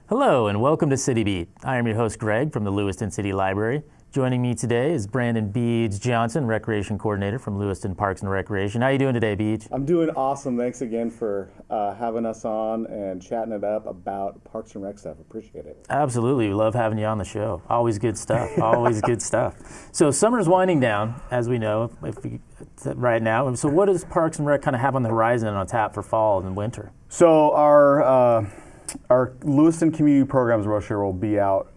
Hello and welcome to City Beat. I am your host Greg from the Lewiston City Library. Joining me today is Brandon Beeg Johnson, Recreation Coordinator from Lewiston Parks and Recreation. How are you doing today, Beeg? I'm doing awesome. Thanks again for having us on and chatting it up about Parks and Rec stuff. Appreciate it. Absolutely. We love having you on the show. Always good stuff. Always good stuff. So summer's winding down, as we know, right now. So what does Parks and Rec kind of have on the horizon and on tap for fall and winter? So our Lewiston Community Programs brochure will be out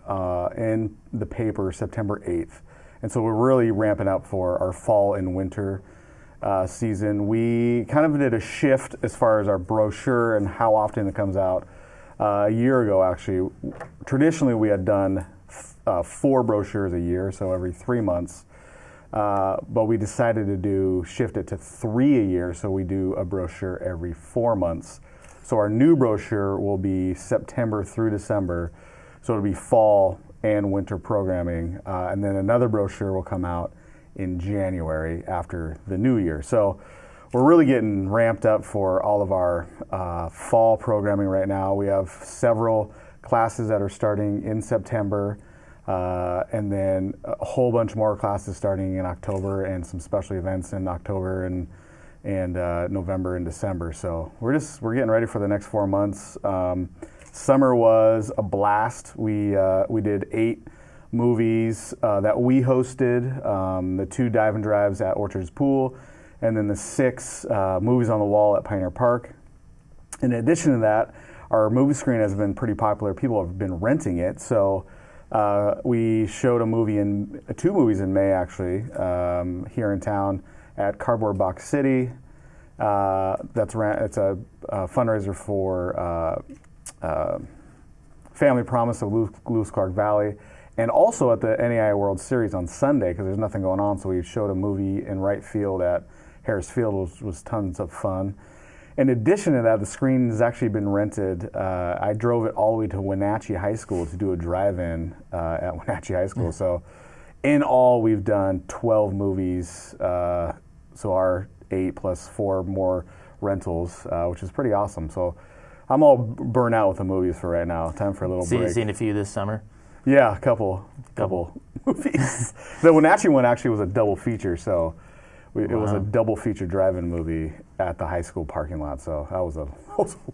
in the paper September 8th. And so we're really ramping up for our fall and winter season. We kind of did a shift as far as our brochure and how often it comes out. A year ago, actually, traditionally we had done 4 brochures a year, so every 3 months. But we decided to shift it to 3 a year, so we do a brochure every 4 months. So our new brochure will be September through December, so it'll be fall and winter programming, and then another brochure will come out in January after the new year. So we're really getting ramped up for all of our fall programming right now. We have several classes that are starting in September, and then a whole bunch more classes starting in October, and some special events in October and November and December. So we're getting ready for the next 4 months. Summer was a blast. We did 8 movies that we hosted, the 2 dive and drives at Orchards Pool, and then the 6 movies on the wall at Pioneer Park. In addition to that, our movie screen has been pretty popular. People have been renting it. So we showed 2 movies in May actually, here in town at Cardboard Box City. It's a fundraiser for Family Promise of Lewis Clark Valley, and also at the NAI World Series on Sunday because there's nothing going on. So we showed a movie in right field at Harris Field, which was tons of fun. In addition to that, the screen has actually been rented. I drove it all the way to Wenatchee High School to do a drive-in at Wenatchee High School. So in all, we've done 12 movies. So our 8 plus 4 more rentals, which is pretty awesome. So I'm all burnt out with the movies for right now. Time for a little break. Seen a few this summer? Yeah, a couple movies. The Wenatchee one actually was a double feature, so it was a double feature drive-in movie at the high school parking lot. So that was a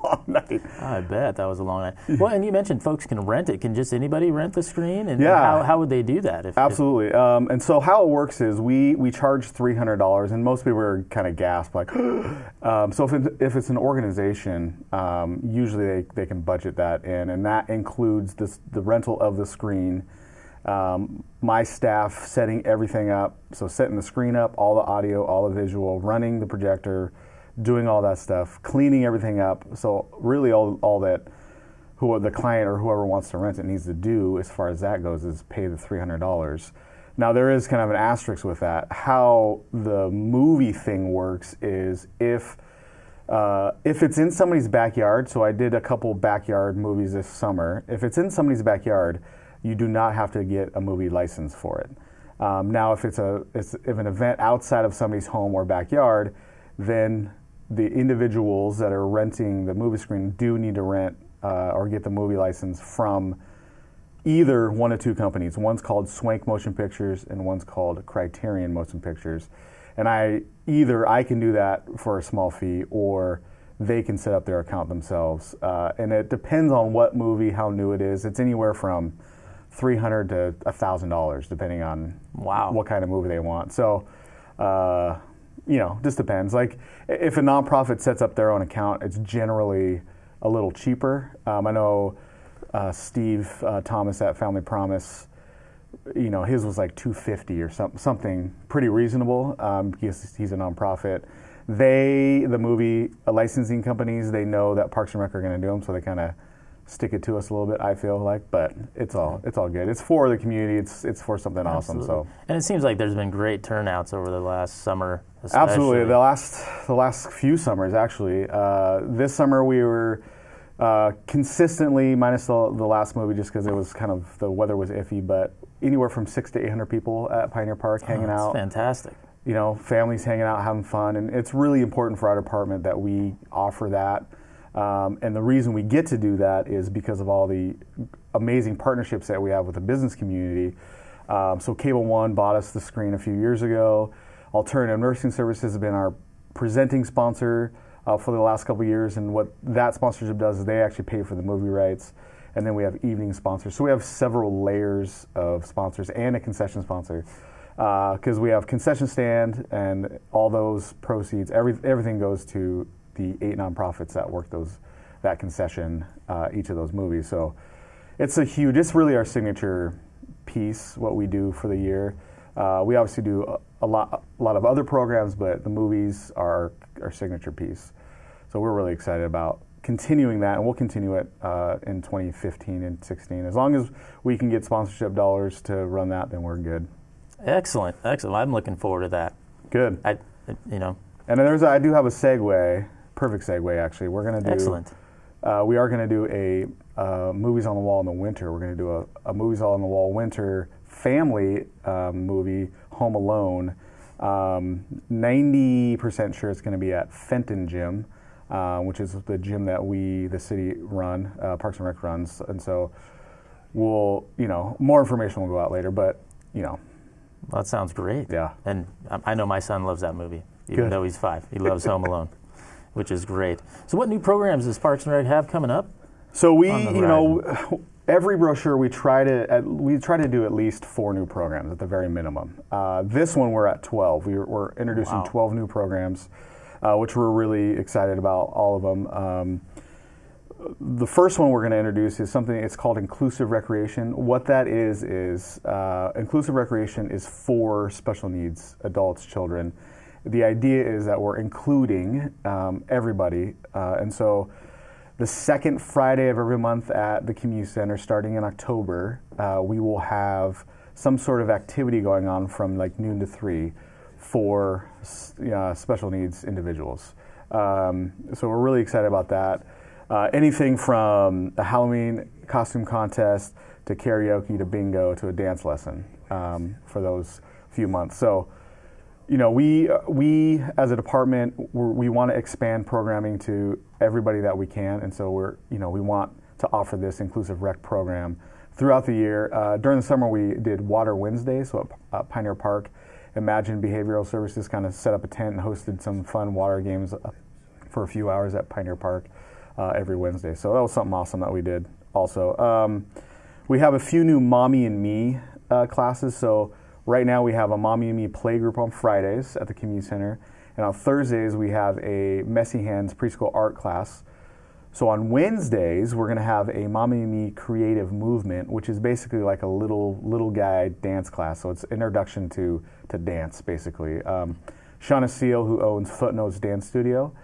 long night. I bet that was a long night. Well, and you mentioned folks can rent it. Can just anybody rent the screen? And yeah. How would they do that? Absolutely. And so how it works is we charge $300, and most people are kind of gasped, like, so if it's an organization, usually they can budget that in, and that includes the rental of the screen, my staff setting everything up, so setting the screen up, all the audio, all the visual, running the projector, doing all that stuff, cleaning everything up. So really all that the client or whoever wants to rent it needs to do as far as that goes is pay the $300. Now there is kind of an asterisk with that. How the movie thing works is if it's in somebody's backyard, so I did a couple backyard movies this summer. If it's in somebody's backyard, you do not have to get a movie license for it. Now, if if an event outside of somebody's home or backyard, then the individuals that are renting the movie screen do need to rent or get the movie license from either one of 2 companies. One's called Swank Motion Pictures and one's called Criterion Motion Pictures. And I can do that for a small fee, or they can set up their account themselves. And it depends on what movie, how new it is. It's anywhere from $300 to $1,000, depending on what kind of movie they want. So, just depends. Like, if a nonprofit sets up their own account, it's generally a little cheaper. I know Steve Thomas at Family Promise, his was like $250 or something pretty reasonable. Because he's a nonprofit. The movie licensing companies, they know that Parks and Rec are going to do them, so they kind of stick it to us a little bit, I feel like, but it's all good. It's for the community. It's for something awesome. So, and it seems like there's been great turnouts over the last summer. Especially. Absolutely, the last few summers actually. This summer we were consistently, minus the last movie, just because it was kind of the weather was iffy, but anywhere from 600 to 800 people at Pioneer Park hanging out. Fantastic. Families hanging out, having fun, and it's really important for our department that we offer that. And the reason we get to do that is because of all the amazing partnerships that we have with the business community. So Cable One bought us the screen a few years ago. Alternative Nursing Services has been our presenting sponsor for the last couple of years, and what that sponsorship does is they actually pay for the movie rights. And then we have evening sponsors. So we have several layers of sponsors and a concession sponsor, because we have concession stand, and all those proceeds, everything goes to the 8 nonprofits that work that concession, each of those movies. So it's it's really our signature piece, what we do for the year. We obviously do a lot of other programs, but the movies are our signature piece. So we're really excited about continuing that, and we'll continue it in 2015 and 16. As long as we can get sponsorship dollars to run that, then we're good. Excellent. I'm looking forward to that. Good. And then I do have a segue, perfect segue actually. We're going to do. Excellent. We are going to do a Movies on the Wall in the winter. We're going to do a Movies on the Wall winter family movie, Home Alone. 90% sure it's going to be at Fenton Gym, which is the gym that the city run, Parks and Rec runs. And so we'll, more information will go out later, but, Well, that sounds great. Yeah. And I know my son loves that movie, even though he's 5. He loves Home Alone, which is great. So what new programs does Parks and Rec have coming up? So we, every brochure we try to do at least 4 new programs at the very minimum. This one we're at 12. We're introducing 12 new programs, which we're really excited about, all of them. The first one we're going to introduce is something, it's called Inclusive Recreation. What that is Inclusive Recreation is for special needs adults, children. The idea is that we're including everybody, and so the second Friday of every month at the Community Center, starting in October, we will have some sort of activity going on from like noon to 3 for special needs individuals. So we're really excited about that. Anything from a Halloween costume contest to karaoke to bingo to a dance lesson for those few months. So, we as a department, we want to expand programming to everybody that we can, and so we want to offer this inclusive rec program throughout the year. During the summer, we did Water Wednesday, so at Pioneer Park, Imagine Behavioral Services kind of set up a tent and hosted some fun water games for a few hours at Pioneer Park every Wednesday. So that was something awesome that we did also. We have a few new Mommy and Me classes. So right now we have a Mommy and Me playgroup on Fridays at the Community Center. And on Thursdays we have a Messy Hands preschool art class. So on Wednesdays we're going to have a Mommy and Me creative movement, which is basically like a little guy dance class. So it's introduction to dance, basically. Shauna Seal, who owns Footnotes Dance Studio,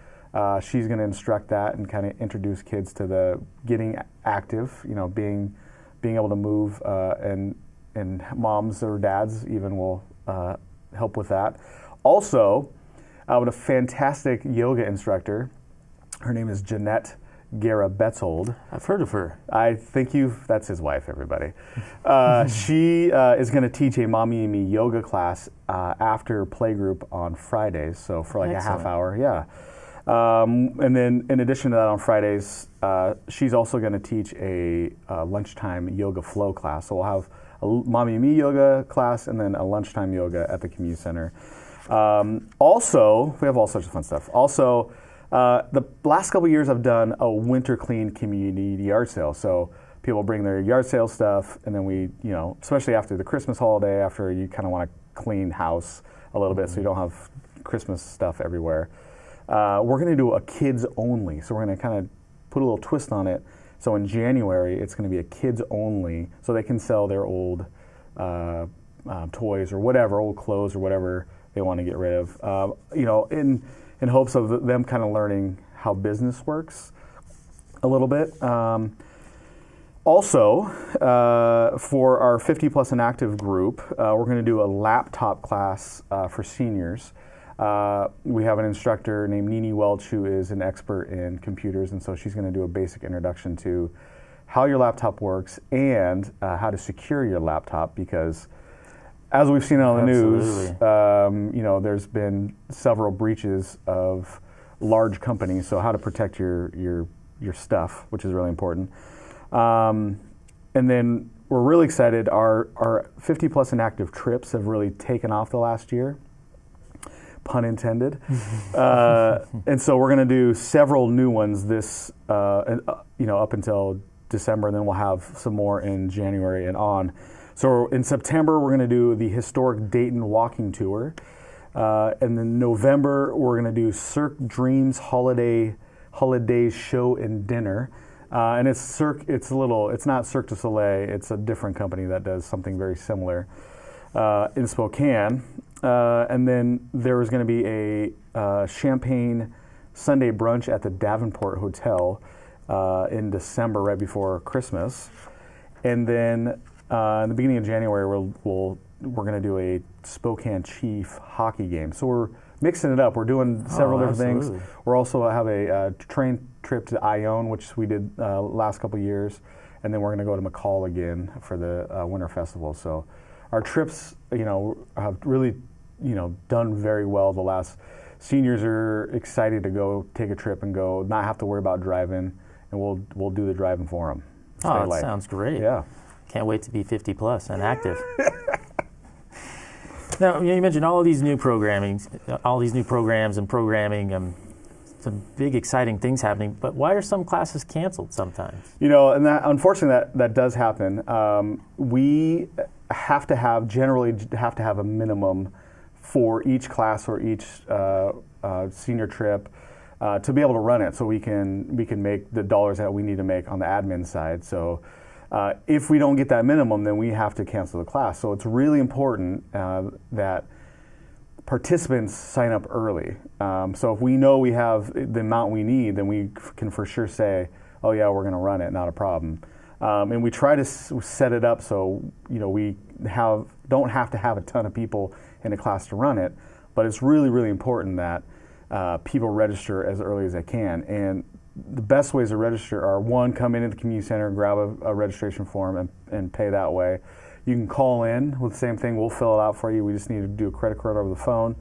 she's going to instruct that and kind of introduce kids to the getting active, being able to move, and moms or dads even will help with that. Also, with a fantastic yoga instructor. Her name is Jeanette Guerra Betzold. I've heard of her. I think that's his wife, everybody. She is going to teach a Mommy and Me yoga class after playgroup on Fridays, so for like Excellent. a half hour, yeah. And then in addition to that on Fridays, she's also going to teach a lunchtime yoga flow class. So we'll have a Mommy and Me yoga class and then a lunchtime yoga at the Community Center. Also, we have all sorts of fun stuff. Also, the last couple of years I've done a winter clean community yard sale. So people bring their yard sale stuff, and then we, especially after the Christmas holiday, after you kind of want to clean house a little bit so you don't have Christmas stuff everywhere. We're going to do a kids only. So we're going to kind of put a little twist on it. So in January, it's going to be a kids only, so they can sell their old toys or whatever, old clothes or whatever they want to get rid of. In hopes of them kind of learning how business works a little bit. Also, for our 50 plus and active group, we're going to do a laptop class for seniors. We have an instructor named Nini Welch who is an expert in computers, and so she's going to do a basic introduction to how your laptop works and how to secure your laptop, because as we've seen on the news, there's been several breaches of large companies. So how to protect your your stuff, which is really important. And then we're really excited. Our 50 plus and active trips have really taken off the last year, pun intended. And so we're going to do several new ones this, up until December, and then we'll have some more in January and on. So in September, we're going to do the historic Dayton walking tour. And then November, we're going to do Cirque Dreams Holiday Show and Dinner. And it's not Cirque du Soleil, it's a different company that does something very similar in Spokane. And then there is going to be a champagne Sunday brunch at the Davenport Hotel in December, right before Christmas. And then in the beginning of January, we're going to do a Spokane Chief hockey game. So we're mixing it up. We're doing several different things. We're also have a train trip to Ione, which we did last couple of years, and then we're going to go to McCall again for the Winter Festival. So our trips, have really, done very well. The last seniors are excited to go take a trip and go, not have to worry about driving, and we'll do the driving for them. Oh, that sounds great. Yeah. Can't wait to be 50 plus and active. Now, you mentioned all of these new programs and programming, some big exciting things happening, but why are some classes canceled sometimes? And unfortunately that does happen. We generally have to have a minimum for each class or each senior trip to be able to run it, so we can make the dollars that we need to make on the admin side. So if we don't get that minimum, then we have to cancel the class. So it's really important that participants sign up early. So if we know we have the amount we need, then we can for sure say, oh yeah, we're going to run it, not a problem. And we try to set it up so we don't have to have a ton of people in a class to run it, but it's really, really important that people register as early as they can. And the best ways to register are, one, come into the community center, grab a registration form and pay that way. You can call in with the same thing. We'll fill it out for you. We just need to do a credit card over the phone.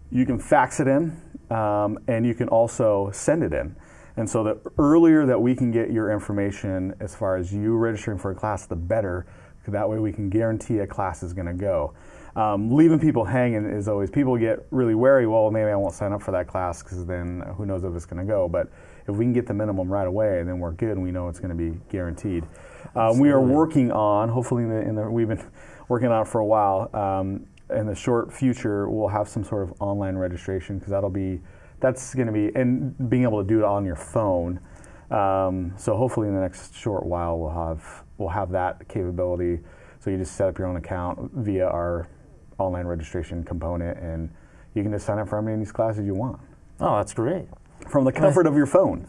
You can fax it in, and you can also send it in. And so the earlier that we can get your information as far as you registering for a class, the better. That way we can guarantee a class is going to go. Leaving people hanging is always, people get really wary, well, maybe I won't sign up for that class because then who knows if it's going to go. But if we can get the minimum right away, then we're good and we know it's going to be guaranteed. We are working on, hopefully we've been working on it for a while, in the short future we'll have some sort of online registration, because that's going to be, and being able to do it on your phone. So hopefully in the next short while we'll have that capability. So you just set up your own account via our online registration component, and you can just sign up for how many of these classes you want. Oh, that's great. From the comfort of your phone.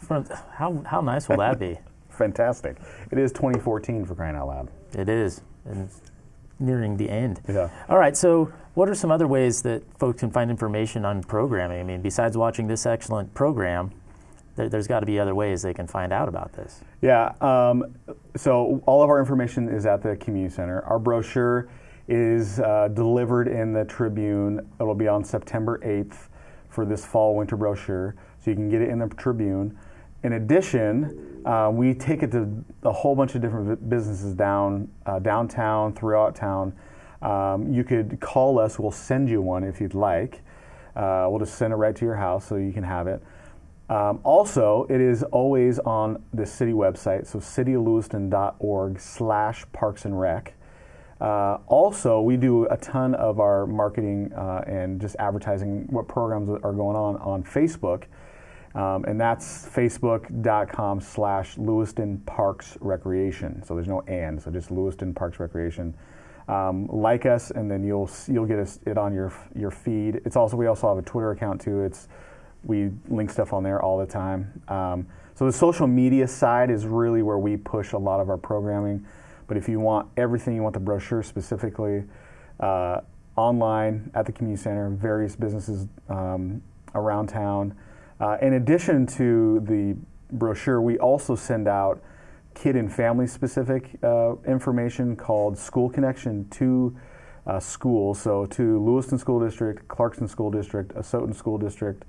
How nice will that be? Fantastic. It is 2014, for crying out loud. It is, and it's nearing the end. Yeah. All right, so what are some other ways that folks can find information on programming? I mean, besides watching this excellent program, there's got to be other ways they can find out about this. Yeah, so all of our information is at the community center. Our brochure is delivered in the Tribune. It'll be on September 8th for this fall-winter brochure, so you can get it in the Tribune. In addition, we take it to a whole bunch of different businesses downtown, throughout town. You could call us. We'll send you one if you'd like. We'll just send it right to your house so you can have it. Also, it is always on the city website, so cityoflewiston.org/parksandrec. Also, we do a ton of our marketing and just advertising what programs are going on Facebook. And that's facebook.com/Lewiston Parks Recreation. So there's no and, so just Lewiston Parks Recreation. Like us, and then you'll get it on your feed. We also have a Twitter account too. We link stuff on there all the time. So the social media side is really where we push a lot of our programming. But if you want everything, you want the brochure specifically, online at the community center, various businesses around town. In addition to the brochure, we also send out kid and family specific information called School Connection to schools. So to Lewiston School District, Clarkson School District, Asotin School District,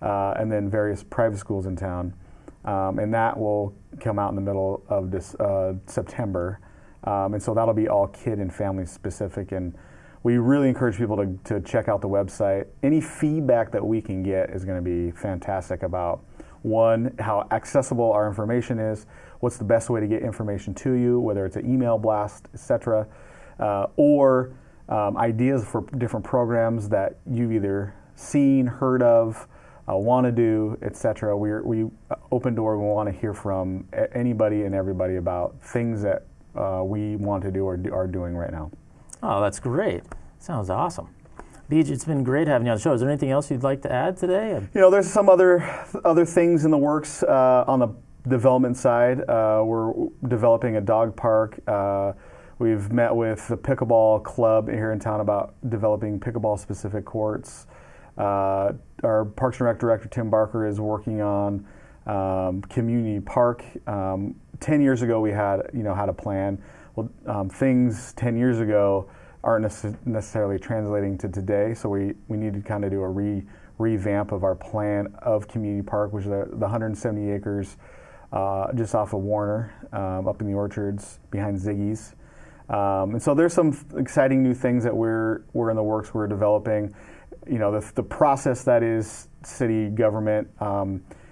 and then various private schools in town. and that will come out in the middle of this September. And so that'll be all kid and family specific. And we really encourage people to check out the website. Any feedback that we can get is going to be fantastic about, one, how accessible our information is, what's the best way to get information to you, whether it's an email blast, etc., or ideas for different programs that you've either seen, heard of, want to do, etc. We open door. We want to hear from anybody and everybody about things that we want to do or are doing right now. Oh, that's great. Sounds awesome. Beej, it's been great having you on the show. Is there anything else you'd like to add today? There's some other things in the works on the development side. We're developing a dog park. We've met with the pickleball club here in town about developing pickleball-specific courts. Our Parks and Rec director, Tim Barker, is working on community park. 10 years ago, we had a plan. Well, things 10 years ago aren't necessarily translating to today, so we need to kind of do a revamp of our plan of community park, which is the 170 acres just off of Warner, up in the orchards behind Ziggy's. And so there's some exciting new things that we're in the works. We're developing. The process that is city government.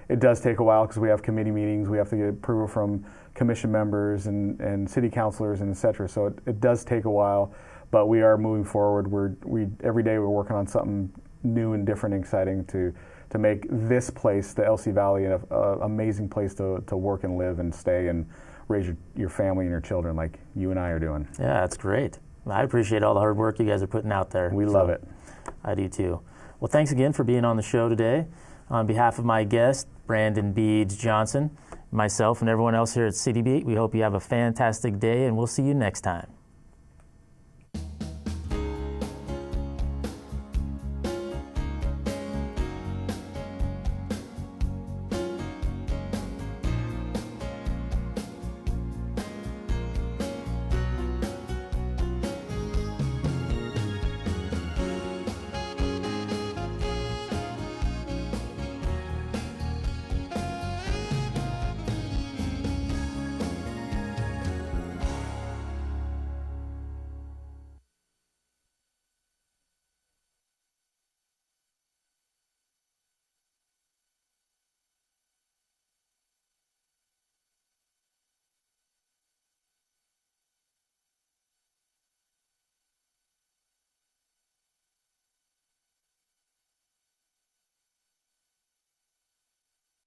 It does take a while because we have committee meetings. We have to get approval from commission members and city councilors and et cetera. So it does take a while, but we are moving forward. Every day we're working on something new and different and exciting to make this place, the LC Valley, an amazing place to work and live and stay and raise your family and your children like you and I are doing. Yeah, that's great. I appreciate all the hard work you guys are putting out there. We love it. I do too. Well, thanks again for being on the show today. On behalf of my guest, Brandon Beej Johnson, myself, and everyone else here at City Beat, we hope you have a fantastic day, and we'll see you next time.